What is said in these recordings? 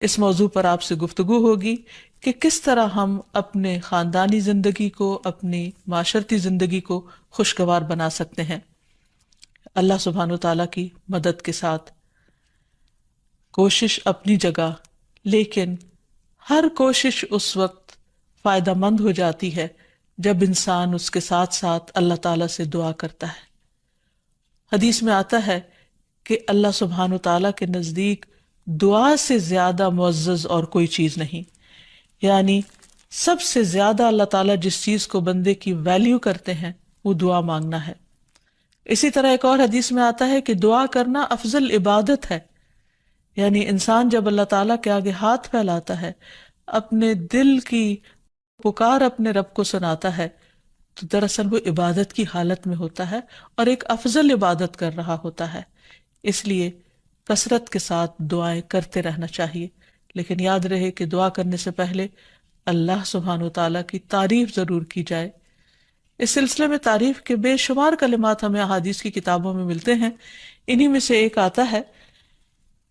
اس موضوع پر آپ سے گفتگو ہوگی کہ کس طرح ہم اپنے خاندانی زندگی کو، اپنی معاشرتی زندگی کو خوشگوار بنا سکتے ہیں اللہ سبحانہ و تعالیٰ کی مدد کے ساتھ۔ کوشش اپنی جگہ، لیکن ہر کوشش اس وقت فائدہ مند ہو جاتی ہے جب انسان اس کے ساتھ ساتھ اللہ تعالیٰ سے دعا کرتا ہے۔ حدیث میں آتا ہے کہ اللہ سبحانہ و تعالیٰ کے نزدیک دعا سے زیادہ معزز اور کوئی چیز نہیں، یعنی سب سے زیادہ اللہ تعالیٰ جس چیز کو بندے کی ویلیو کرتے ہیں وہ دعا مانگنا ہے۔ اسی طرح ایک اور حدیث میں آتا ہے کہ دعا کرنا افضل عبادت ہے، یعنی انسان جب اللہ تعالیٰ کے آگے ہاتھ پھیلاتا ہے، اپنے دل کی پکار اپنے رب کو سناتا ہے، تو دراصل وہ عبادت کی حالت میں ہوتا ہے اور ایک افضل عبادت کر رہا ہوتا ہے۔ اس لیے کثرت کے ساتھ دعائیں کرتے رہنا چاہیے، لیکن یاد رہے کہ دعا کرنے سے پہلے اللہ سبحانہ و تعالیٰ کی تعریف ضرور کی جائے۔ اس سلسلے میں تعریف کے بے شمار کلمات ہمیں احادیث کی کتابوں میں ملتے ہیں۔ انہی میں سے ایک آتا ہے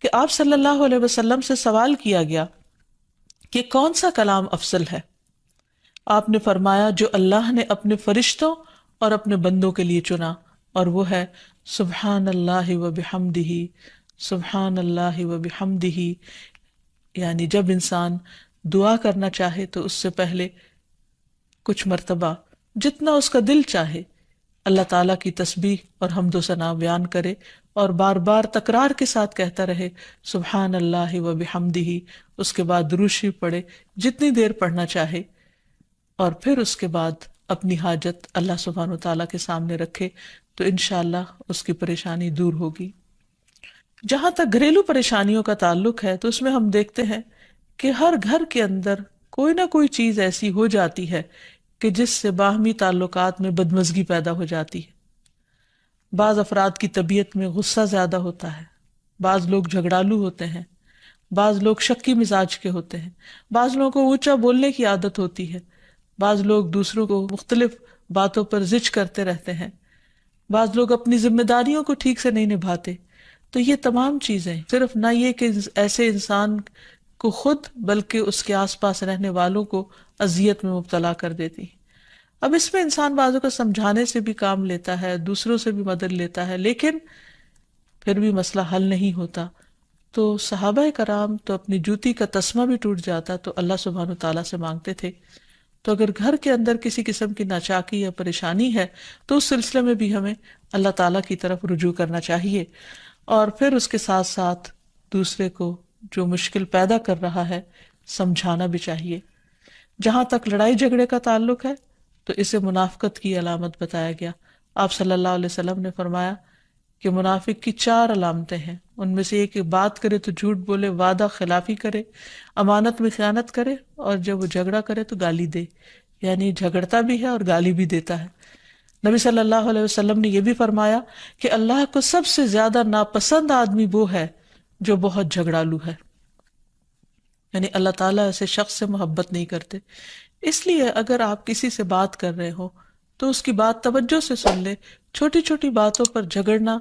کہ آپ صلی اللہ علیہ وسلم سے سوال کیا گیا کہ کون سا کلام افضل ہے؟ آپ نے فرمایا جو اللہ نے اپنے فرشتوں اور اپنے بندوں کے لیے چنا، اور وہ ہے سبحان اللہ و بحمدہ، سبحان اللہ و بحمدہ۔ یعنی جب انسان دعا کرنا چاہے تو اس سے پہلے کچھ مرتبہ جتنا اس کا دل چاہے اللہ تعالیٰ کی تسبیح اور حمد و ثنا بیان کرے، اور بار بار تکرار کے ساتھ کہتا رہے سبحان اللہ و بحمدہ، اس کے بعد درود شریف پڑھے جتنی دیر پڑھنا چاہے، اور پھر اس کے بعد اپنی حاجت اللہ سبحانہ و تعالیٰ کے سامنے رکھے تو انشاءاللہ اس کی پریشانی دور ہوگی۔ جہاں تک گھریلو پریشانیوں کا تعلق ہے تو اس میں ہم دیکھتے ہیں کہ ہر گھر کے اندر کوئی نہ کوئی چیز ایسی ہو جاتی ہے کہ جس سے باہمی تعلقات میں بدمزگی پیدا ہو جاتی ہے۔ بعض افراد کی طبیعت میں غصہ زیادہ ہوتا ہے، بعض لوگ جھگڑالو ہوتے ہیں، بعض لوگ شکی مزاج کے ہوتے ہیں، بعض لوگوں کو اونچا بولنے کی عادت ہوتی ہے، بعض لوگ دوسروں کو مختلف باتوں پر زج کرتے رہتے ہیں، بعض لوگ اپنی ذمہ داریوں کو ٹھیک سے نہیں نبھاتے۔ تو یہ تمام چیزیں صرف نہ یہ کہ ایسے انسان کو خود بلکہ اس کے آس پاس رہنے والوں کو اذیت میں مبتلا کر دیتی ہیں۔ اب اس میں انسان بعضوں کو سمجھانے سے بھی کام لیتا ہے، دوسروں سے بھی مدد لیتا ہے، لیکن پھر بھی مسئلہ حل نہیں ہوتا۔ تو صحابہ کرام تو اپنی جوتی کا تسمہ بھی ٹوٹ جاتا تو اللہ سبحانہ تعالیٰ سے مانگتے تھے۔ تو اگر گھر کے اندر کسی قسم کی ناچاکی یا پریشانی ہے تو اس سلسلے میں بھی ہمیں اللہ تعالیٰ کی طرف رجوع کرنا چاہیے، اور پھر اس کے ساتھ ساتھ دوسرے کو جو مشکل پیدا کر رہا ہے سمجھانا بھی چاہیے۔ جہاں تک لڑائی جھگڑے کا تعلق ہے تو اسے منافقت کی علامت بتایا گیا۔ آپ صلی اللہ علیہ وسلم نے فرمایا کہ منافق کی 4 علامتیں ہیں، ان میں سے ایک بات کرے تو جھوٹ بولے، وعدہ خلافی کرے، امانت میں خیانت کرے، اور جب وہ جھگڑا کرے تو گالی دے، یعنی جھگڑتا بھی ہے اور گالی بھی دیتا ہے۔ نبی صلی اللہ علیہ وسلم نے یہ بھی فرمایا کہ اللہ کو سب سے زیادہ ناپسند آدمی وہ ہے جو بہت جھگڑالو ہے، یعنی اللہ تعالیٰ ایسے شخص سے محبت نہیں کرتے۔ اس لیے اگر آپ کسی سے بات کر رہے ہو تو اس کی بات توجہ سے سن لے۔ چھوٹی چھوٹی باتوں پر جھگڑنا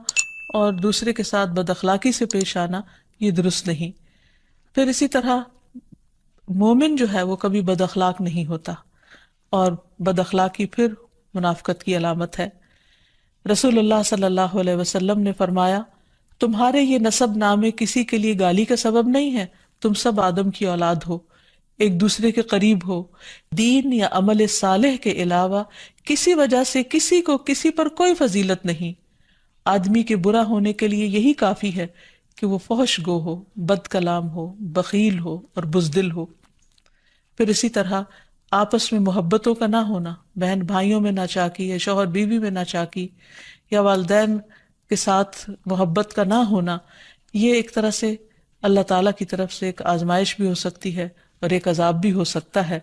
اور دوسرے کے ساتھ بد اخلاقی سے پیش آنا یہ درست نہیں۔ پھر اسی طرح مومن جو ہے وہ کبھی بد اخلاق نہیں ہوتا، اور بد اخلاقی پھر منافقت کی علامت ہے۔ رسول اللہ صلی اللہ علیہ وسلم نے فرمایا تمہارے یہ نسب نامے کسی کے لیے گالی کا سبب نہیں ہے، تم سب آدم کی اولاد ہو، ایک دوسرے کے قریب ہو، دین یا عمل صالح کے علاوہ کسی وجہ سے کسی کو کسی پر کوئی فضیلت نہیں۔ آدمی کے برا ہونے کے لیے یہی کافی ہے کہ وہ فحش گو ہو، بد کلام ہو، بخیل ہو اور بزدل ہو۔ پھر اسی طرح آپس میں محبتوں کا نہ ہونا، بہن بھائیوں میں ناچاکی یا شوہر بیوی میں ناچاکی یا والدین کے ساتھ محبت کا نہ ہونا، یہ ایک طرح سے اللہ تعالیٰ کی طرف سے ایک آزمائش بھی ہو سکتی ہے اور ایک عذاب بھی ہو سکتا ہے۔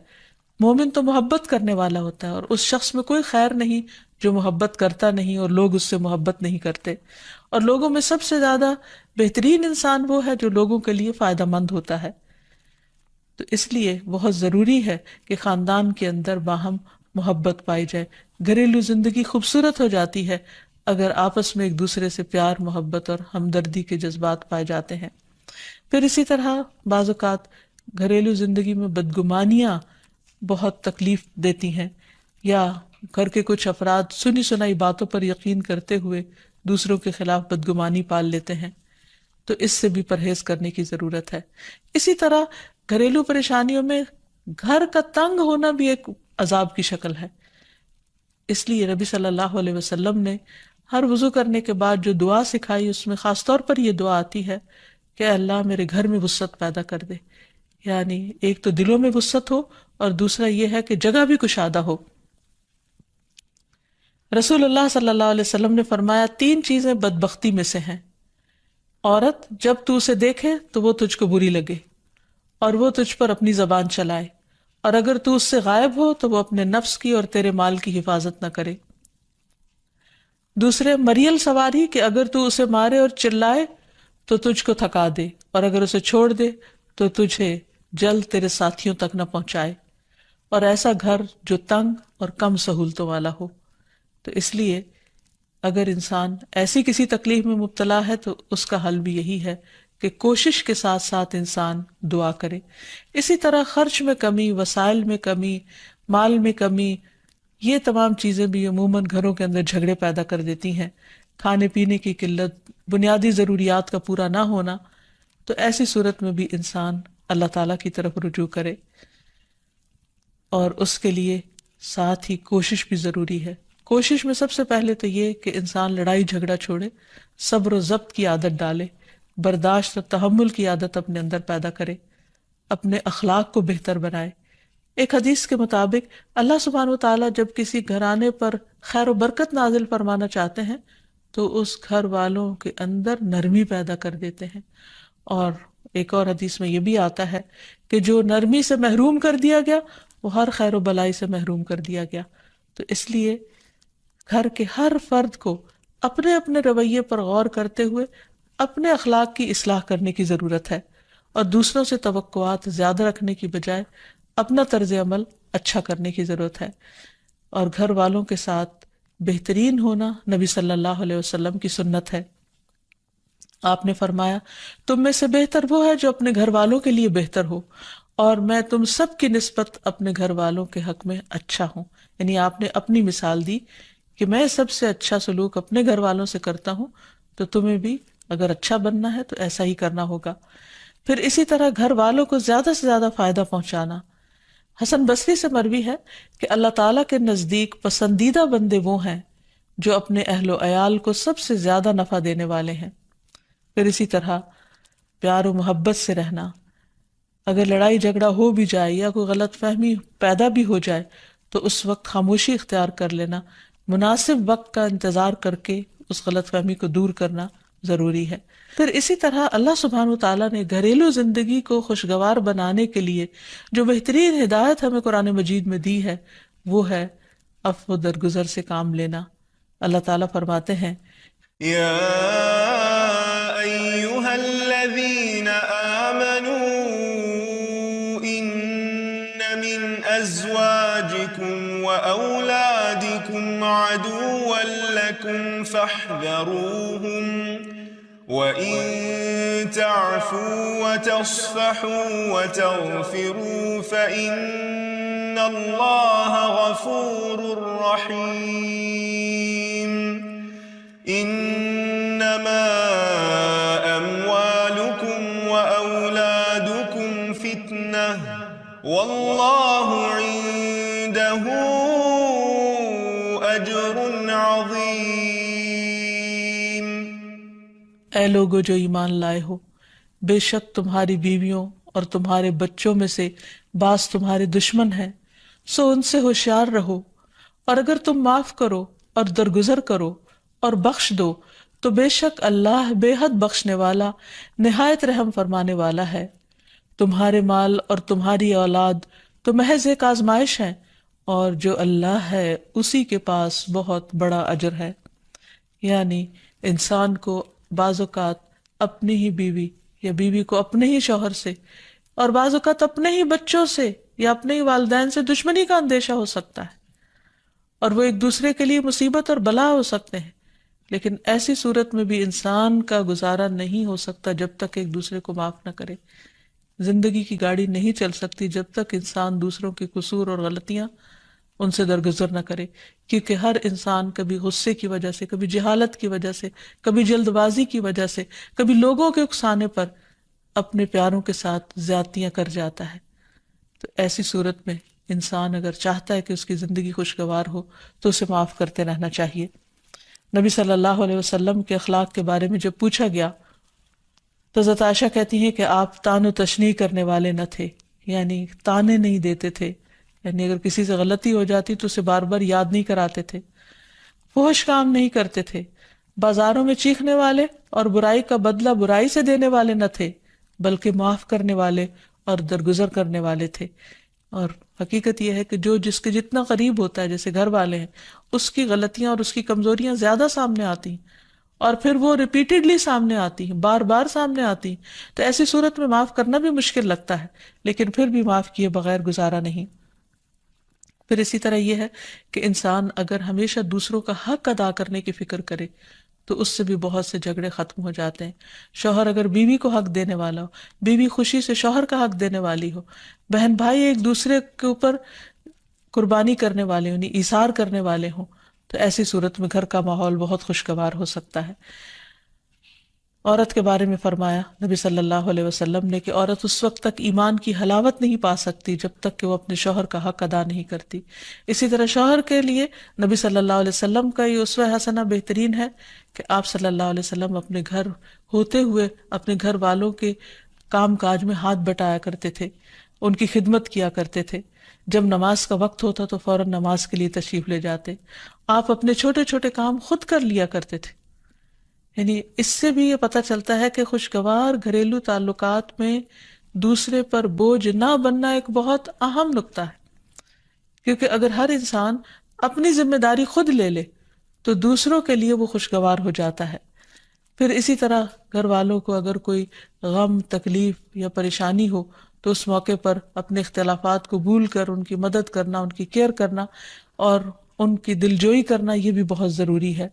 مومن تو محبت کرنے والا ہوتا ہے، اور اس شخص میں کوئی خیر نہیں جو محبت کرتا نہیں اور لوگ اس سے محبت نہیں کرتے، اور لوگوں میں سب سے زیادہ بہترین انسان وہ ہے جو لوگوں کے لیے فائدہ مند ہوتا ہے۔ تو اس لیے بہت ضروری ہے کہ خاندان کے اندر باہم محبت پائی جائے۔ گھریلو زندگی خوبصورت ہو جاتی ہے اگر آپس میں ایک دوسرے سے پیار، محبت اور ہمدردی کے جذبات پائے جاتے ہیں۔ پھر اسی طرح بعض اوقات گھریلو زندگی میں بدگمانیاں بہت تکلیف دیتی ہیں، یا گھر کے کچھ افراد سنی سنائی باتوں پر یقین کرتے ہوئے دوسروں کے خلاف بدگمانی پال لیتے ہیں، تو اس سے بھی پرہیز کرنے کی ضرورت ہے۔ اسی طرح گھریلو پریشانیوں میں گھر کا تنگ ہونا بھی ایک عذاب کی شکل ہے، اس لیے نبی صلی اللہ علیہ وسلم نے ہر وضو کرنے کے بعد جو دعا سکھائی اس میں خاص طور پر یہ دعا آتی ہے کہ اللہ میرے گھر میں وسعت پیدا کر دے، یعنی ایک تو دلوں میں وسعت ہو اور دوسرا یہ ہے کہ جگہ بھی کشادہ ہو۔ رسول اللہ صلی اللہ علیہ وسلم نے فرمایا 3 چیزیں بدبختی میں سے ہیں: عورت جب تو اسے دیکھے تو وہ تجھ کو بری لگے اور وہ تجھ پر اپنی زبان چلائے، اور اگر تو اس سے غائب ہو تو وہ اپنے نفس کی اور تیرے مال کی حفاظت نہ کرے۔ دوسرے، مریل سواری کہ اگر تو اسے مارے اور چلائے تو تجھ کو تھکا دے، اور اگر اسے چھوڑ دے تو تجھے جلد تیرے ساتھیوں تک نہ پہنچائے، اور ایسا گھر جو تنگ اور کم سہولتوں والا ہو۔ تو اس لیے اگر انسان ایسی کسی تکلیف میں مبتلا ہے تو اس کا حل بھی یہی ہے کہ کوشش کے ساتھ ساتھ انسان دعا کرے۔ اسی طرح خرچ میں کمی، وسائل میں کمی، مال میں کمی، یہ تمام چیزیں بھی عموماً گھروں کے اندر جھگڑے پیدا کر دیتی ہیں۔ کھانے پینے کی قلت، بنیادی ضروریات کا پورا نہ ہونا، تو ایسی صورت میں بھی انسان اللہ تعالیٰ کی طرف رجوع کرے، اور اس کے لیے ساتھ ہی کوشش بھی ضروری ہے۔ کوشش میں سب سے پہلے تو یہ کہ انسان لڑائی جھگڑا چھوڑے، صبر و ضبط کی عادت ڈالے، برداشت اور تحمل کی عادت اپنے اندر پیدا کرے، اپنے اخلاق کو بہتر بنائے۔ ایک حدیث کے مطابق اللہ سبحانہ و تعالیٰ جب کسی گھرانے پر خیر و برکت نازل فرمانا چاہتے ہیں تو اس گھر والوں کے اندر نرمی پیدا کر دیتے ہیں، اور ایک اور حدیث میں یہ بھی آتا ہے کہ جو نرمی سے محروم کر دیا گیا وہ ہر خیر و بلائی سے محروم کر دیا گیا۔ تو اس لیے گھر کے ہر فرد کو اپنے اپنے رویے پر غور کرتے ہوئے اپنے اخلاق کی اصلاح کرنے کی ضرورت ہے، اور دوسروں سے توقعات زیادہ رکھنے کی بجائے اپنا طرز عمل اچھا کرنے کی ضرورت ہے۔ اور گھر والوں کے ساتھ بہترین ہونا نبی صلی اللہ علیہ وسلم کی سنت ہے۔ آپ نے فرمایا تم میں سے بہتر وہ ہے جو اپنے گھر والوں کے لیے بہتر ہو، اور میں تم سب کی نسبت اپنے گھر والوں کے حق میں اچھا ہوں۔ یعنی آپ نے اپنی مثال دی کہ میں سب سے اچھا سلوک اپنے گھر والوں سے کرتا ہوں، تو تمہیں بھی اگر اچھا بننا ہے تو ایسا ہی کرنا ہوگا۔ پھر اسی طرح گھر والوں کو زیادہ سے زیادہ فائدہ پہنچانا۔ حسن بصری سے مروی ہے کہ اللہ تعالیٰ کے نزدیک پسندیدہ بندے وہ ہیں جو اپنے اہل و عیال کو سب سے زیادہ نفع دینے والے ہیں۔ پھر اسی طرح پیار و محبت سے رہنا۔ اگر لڑائی جھگڑا ہو بھی جائے یا کوئی غلط فہمی پیدا بھی ہو جائے تو اس وقت خاموشی اختیار کر لینا، مناسب وقت کا انتظار کر کے اس غلط فہمی کو دور کرنا ضروری ہے۔ پھر اسی طرح اللہ سبحانہ و تعالیٰ نے گھریلو زندگی کو خوشگوار بنانے کے لیے جو بہترین ہدایت ہمیں قرآن مجید میں دی ہے وہ ہے عفو درگزر سے کام لینا۔ اللہ تعالیٰ فرماتے ہیں یا ایہا الذین آمنوا ان من ازواجکم واولادکم عدوا لکم فاحذروہم وَإِن تَعْفُوا وَتَصْفَحُوا وَتَغْفِرُوا فَإِنَّ اللَّهَ غَفُورٌ رَّحِيمٌ إِنَّمَا أَمْوَالُكُمْ وَأَوْلَادُكُمْ فِتْنَةٌ وَاللَّهُ عِندَهُ أَجْرٌ عَظِيمٌ۔ اے لوگو جو ایمان لائے ہو، بے شک تمہاری بیویوں اور تمہارے بچوں میں سے بعض تمہارے دشمن ہیں، سو ان سے ہوشیار رہو، اور اگر تم معاف کرو اور درگزر کرو اور بخش دو تو بے شک اللہ بے حد بخشنے والا، نہایت رحم فرمانے والا ہے۔ تمہارے مال اور تمہاری اولاد تو محض ایک آزمائش ہے، اور جو اللہ ہے اسی کے پاس بہت بڑا اجر ہے۔ یعنی انسان کو بعض اوقات اپنی ہی بیوی یا بیوی کو اپنے ہی شوہر سے، اور بعض اوقات اپنے ہی بچوں سے یا اپنے ہی والدین سے دشمنی کا اندیشہ ہو سکتا ہے، اور وہ ایک دوسرے کے لیے مصیبت اور بلا ہو سکتے ہیں، لیکن ایسی صورت میں بھی انسان کا گزارا نہیں ہو سکتا جب تک ایک دوسرے کو معاف نہ کرے. زندگی کی گاڑی نہیں چل سکتی جب تک انسان دوسروں کے قصور اور غلطیاں ان سے درگزر نہ کرے، کیونکہ ہر انسان کبھی غصے کی وجہ سے، کبھی جہالت کی وجہ سے، کبھی جلد بازی کی وجہ سے، کبھی لوگوں کے اکسانے پر اپنے پیاروں کے ساتھ زیادتیاں کر جاتا ہے. تو ایسی صورت میں انسان اگر چاہتا ہے کہ اس کی زندگی خوشگوار ہو تو اسے معاف کرتے رہنا چاہیے. نبی صلی اللہ علیہ وسلم کے اخلاق کے بارے میں جب پوچھا گیا تو حضرت عائشہ کہتی ہیں کہ آپ تان و تشنیع کرنے والے نہ تھے، یعنی تانے نہیں دیتے تھے، یعنی اگر کسی سے غلطی ہو جاتی تو اسے بار بار یاد نہیں کراتے تھے، فحش کام نہیں کرتے تھے، بازاروں میں چیخنے والے اور برائی کا بدلہ برائی سے دینے والے نہ تھے، بلکہ معاف کرنے والے اور درگزر کرنے والے تھے. اور حقیقت یہ ہے کہ جو جس کے جتنا قریب ہوتا ہے، جیسے گھر والے ہیں، اس کی غلطیاں اور اس کی کمزوریاں زیادہ سامنے آتی ہیں، اور پھر وہ ریپیٹڈلی سامنے آتی ہیں، بار بار سامنے آتی ہیں. تو ایسی صورت میں معاف کرنا بھی مشکل لگتا ہے، لیکن پھر بھی معاف کیے بغیر گزارا نہیں. پھر اسی طرح یہ ہے کہ انسان اگر ہمیشہ دوسروں کا حق ادا کرنے کی فکر کرے تو اس سے بھی بہت سے جھگڑے ختم ہو جاتے ہیں. شوہر اگر بیوی کو حق دینے والا ہو، بیوی خوشی سے شوہر کا حق دینے والی ہو، بہن بھائی ایک دوسرے کے اوپر قربانی کرنے والے ہوں، ایثار کرنے والے ہوں، تو ایسی صورت میں گھر کا ماحول بہت خوشگوار ہو سکتا ہے. عورت کے بارے میں فرمایا نبی صلی اللہ علیہ وسلم نے کہ عورت اس وقت تک ایمان کی حلاوت نہیں پا سکتی جب تک کہ وہ اپنے شوہر کا حق ادا نہیں کرتی. اسی طرح شوہر کے لیے نبی صلی اللہ علیہ وسلم کا یہ اسوہ حسنہ بہترین ہے کہ آپ صلی اللہ علیہ وسلم اپنے گھر ہوتے ہوئے اپنے گھر والوں کے کام کاج میں ہاتھ بٹایا کرتے تھے، ان کی خدمت کیا کرتے تھے. جب نماز کا وقت ہوتا تو فوراً نماز کے لیے تشریف لے جاتے. آپ اپنے چھوٹے چھوٹے کام خود کر لیا کرتے تھے. یعنی اس سے بھی یہ پتہ چلتا ہے کہ خوشگوار گھریلو تعلقات میں دوسرے پر بوجھ نہ بننا ایک بہت اہم نکتہ ہے، کیونکہ اگر ہر انسان اپنی ذمہ داری خود لے لے تو دوسروں کے لیے وہ خوشگوار ہو جاتا ہے. پھر اسی طرح گھر والوں کو اگر کوئی غم، تکلیف یا پریشانی ہو تو اس موقع پر اپنے اختلافات کو بھول کر ان کی مدد کرنا، ان کی کیئر کرنا اور ان کی دلجوئی کرنا، یہ بھی بہت ضروری ہے.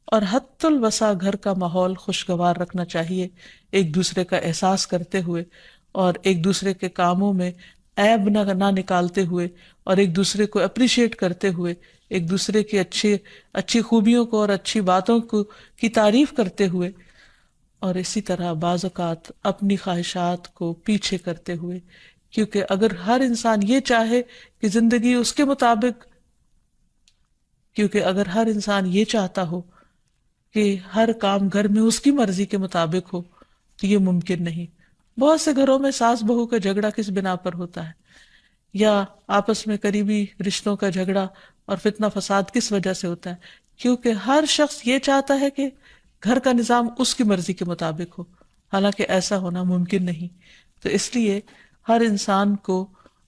اور حد الوسع گھر کا ماحول خوشگوار رکھنا چاہیے، ایک دوسرے کا احساس کرتے ہوئے اور ایک دوسرے کے کاموں میں عیب نہ نکالتے ہوئے اور ایک دوسرے کو اپریشیٹ کرتے ہوئے، ایک دوسرے کی اچھی خوبیوں کو اور اچھی باتوں کی تعریف کرتے ہوئے، اور اسی طرح بعض اوقات اپنی خواہشات کو پیچھے کرتے ہوئے. کیونکہ اگر ہر انسان یہ چاہے کہ زندگی اس کے مطابق، کیونکہ اگر ہر انسان یہ چاہتا ہو کہ ہر کام گھر میں اس کی مرضی کے مطابق ہو تو یہ ممکن نہیں. بہت سے گھروں میں ساس بہو کا جھگڑا کس بنا پر ہوتا ہے، یا آپس میں قریبی رشتوں کا جھگڑا اور فتنہ فساد کس وجہ سے ہوتا ہے؟ کیونکہ ہر شخص یہ چاہتا ہے کہ گھر کا نظام اس کی مرضی کے مطابق ہو، حالانکہ ایسا ہونا ممکن نہیں. تو اس لیے ہر انسان کو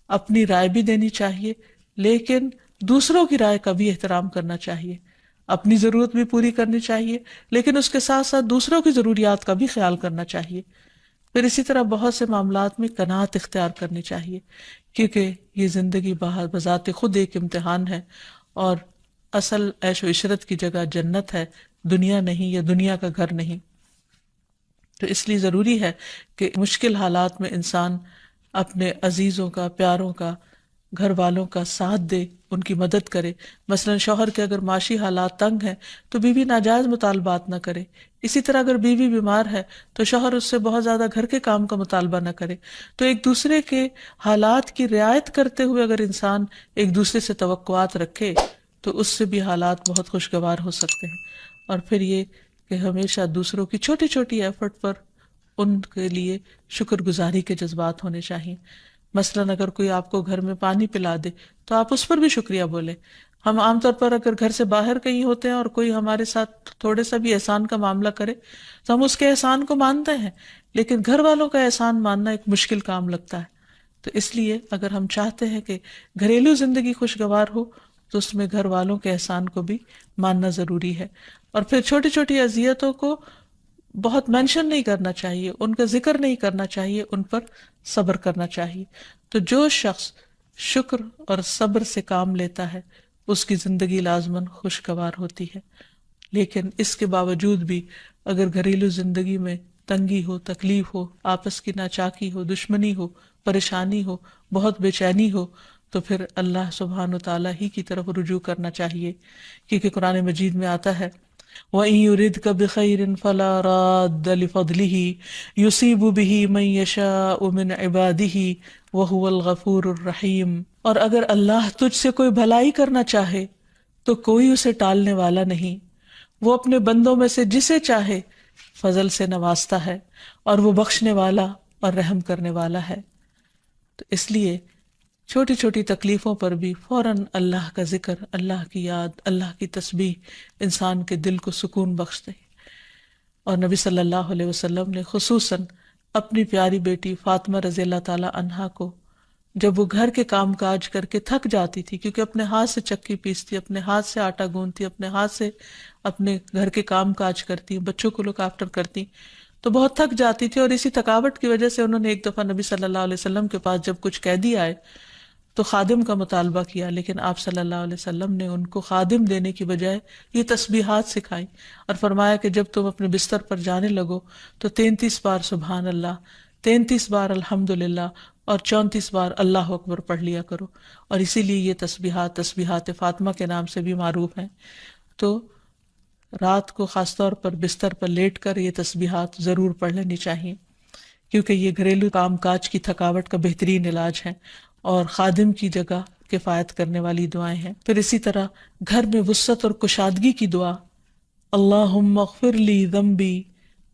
اپنی رائے بھی دینی چاہیے، لیکن دوسروں کی رائے کا بھی احترام کرنا چاہیے. اپنی ضرورت بھی پوری کرنی چاہیے، لیکن اس کے ساتھ ساتھ دوسروں کی ضروریات کا بھی خیال کرنا چاہیے. پھر اسی طرح بہت سے معاملات میں قناعت اختیار کرنی چاہیے، کیونکہ یہ زندگی بذات خود ایک امتحان ہے، اور اصل عیش و عشرت کی جگہ جنت ہے، دنیا نہیں، یا دنیا کا گھر نہیں. تو اس لیے ضروری ہے کہ مشکل حالات میں انسان اپنے عزیزوں کا، پیاروں کا، گھر والوں کا ساتھ دے، ان کی مدد کرے. مثلا شوہر کے اگر معاشی حالات تنگ ہیں تو بیوی ناجائز مطالبات نہ کرے. اسی طرح اگر بیوی بیمار ہے تو شوہر اس سے بہت زیادہ گھر کے کام کا مطالبہ نہ کرے. تو ایک دوسرے کے حالات کی رعایت کرتے ہوئے اگر انسان ایک دوسرے سے توقعات رکھے تو اس سے بھی حالات بہت خوشگوار ہو سکتے ہیں. اور پھر یہ کہ ہمیشہ دوسروں کی چھوٹی چھوٹی ایفرٹ پر ان کے لیے شکر گزاری کے جذبات ہونے چاہیے. مثلاً اگر کوئی آپ کو گھر میں پانی پلا دے تو آپ اس پر بھی شکریہ بولیں. ہم عام طور پر اگر گھر سے باہر کہیں ہوتے ہیں اور کوئی ہمارے ساتھ تھوڑے سا بھی احسان کا معاملہ کرے تو ہم اس کے احسان کو مانتے ہیں، لیکن گھر والوں کا احسان ماننا ایک مشکل کام لگتا ہے. تو اس لیے اگر ہم چاہتے ہیں کہ گھریلو زندگی خوشگوار ہو تو اس میں گھر والوں کے احسان کو بھی ماننا ضروری ہے. اور پھر چھوٹی چھوٹی اذیتوں کو بہت مینشن نہیں کرنا چاہیے، ان کا ذکر نہیں کرنا چاہیے، ان پر صبر کرنا چاہیے. تو جو شخص شکر اور صبر سے کام لیتا ہے اس کی زندگی لازماً خوشگوار ہوتی ہے. لیکن اس کے باوجود بھی اگر گھریلو زندگی میں تنگی ہو، تکلیف ہو، آپس کی ناچاکی ہو، دشمنی ہو، پریشانی ہو، بہت بے چینی ہو، تو پھر اللہ سبحانہ وتعالیٰ ہی کی طرف رجوع کرنا چاہیے، کیونکہ قرآن مجید میں آتا ہے وَإِن يُرِدْكَ بِخَيْرٍ فَلَا رَادَّ لِفَضْلِهِ يُصِيبُ بِهِ مَن يَشَاءُ مِنْ عِبَادِهِ وَهُوَ الْغَفُورُ الرَّحِيمُ۔ اور اگر اللہ تجھ سے کوئی بھلائی کرنا چاہے تو کوئی اسے ٹالنے والا نہیں، وہ اپنے بندوں میں سے جسے چاہے فضل سے نوازتا ہے، اور وہ بخشنے والا اور رحم کرنے والا ہے۔ تو اس لیے چھوٹی چھوٹی تکلیفوں پر بھی فوراً اللہ کا ذکر، اللہ کی یاد، اللہ کی تسبیح انسان کے دل کو سکون بخش دے۔ اور نبی صلی اللہ علیہ وسلم نے خصوصاً اپنی پیاری بیٹی فاطمہ رضی اللہ تعالی عنہا کو، جب وہ گھر کے کام کاج کر کے تھک جاتی تھی، کیونکہ اپنے ہاتھ سے چکی پیستی، اپنے ہاتھ سے آٹا گوندتی، اپنے ہاتھ سے اپنے گھر کے کام کاج کرتی، بچوں کو لک آفٹر کرتی، تو بہت تھک جاتی تھی، اور اسی تھکاوٹ کی وجہ سے انہوں نے ایک دفعہ نبی صلی اللہ علیہ وسلم کے پاس جب کچھ قیدی آئے تو خادم کا مطالبہ کیا، لیکن آپ صلی اللہ علیہ وسلم نے ان کو خادم دینے کی بجائے یہ تسبیحات سکھائی، اور فرمایا کہ جب تم اپنے بستر پر جانے لگو تو 33 بار سبحان اللہ، 33 بار الحمدللہ، اور 34 بار اللہ اکبر پڑھ لیا کرو، اور اسی لیے یہ تسبیحات تسبیحات فاطمہ کے نام سے بھی معروف ہیں۔ تو رات کو خاص طور پر بستر پر لیٹ کر یہ تسبیحات ضرور پڑھ لینی چاہیے، کیونکہ یہ گھریلو کام کاج کی تھکاوٹ کا بہترین علاج ہے اور خادم کی جگہ کفایت کرنے والی دعائیں ہیں۔ پھر اسی طرح گھر میں وسعت اور کشادگی کی دعا، اللہم اغفر لی ذنبی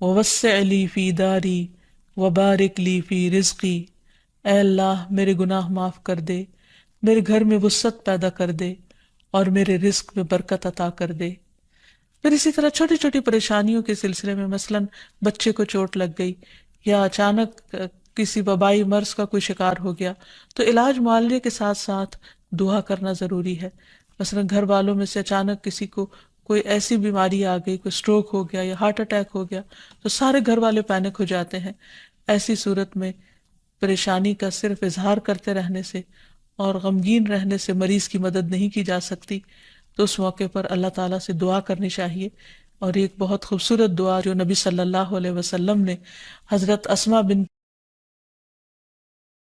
ووسع لی فی داری وبارک لی فی رزقی، اے اللہ میرے گناہ معاف کر دے، میرے گھر میں وسعت پیدا کر دے، اور میرے رزق میں برکت عطا کر دے۔ پھر اسی طرح چھوٹی چھوٹی پریشانیوں کے سلسلے میں، مثلاً بچے کو چوٹ لگ گئی یا اچانک کسی وبائی مرض کا کوئی شکار ہو گیا، تو علاج معالجے کے ساتھ ساتھ دعا کرنا ضروری ہے۔ مثلاً گھر والوں میں سے اچانک کسی کو کوئی ایسی بیماری آ گئی، کوئی سٹروک ہو گیا یا ہارٹ اٹیک ہو گیا، تو سارے گھر والے پینک ہو جاتے ہیں۔ ایسی صورت میں پریشانی کا صرف اظہار کرتے رہنے سے اور غمگین رہنے سے مریض کی مدد نہیں کی جا سکتی، تو اس موقع پر اللہ تعالیٰ سے دعا کرنی چاہیے۔ اور ایک بہت خوبصورت دعا جو نبی صلی اللہ علیہ وسلم نے حضرت اسماء بنت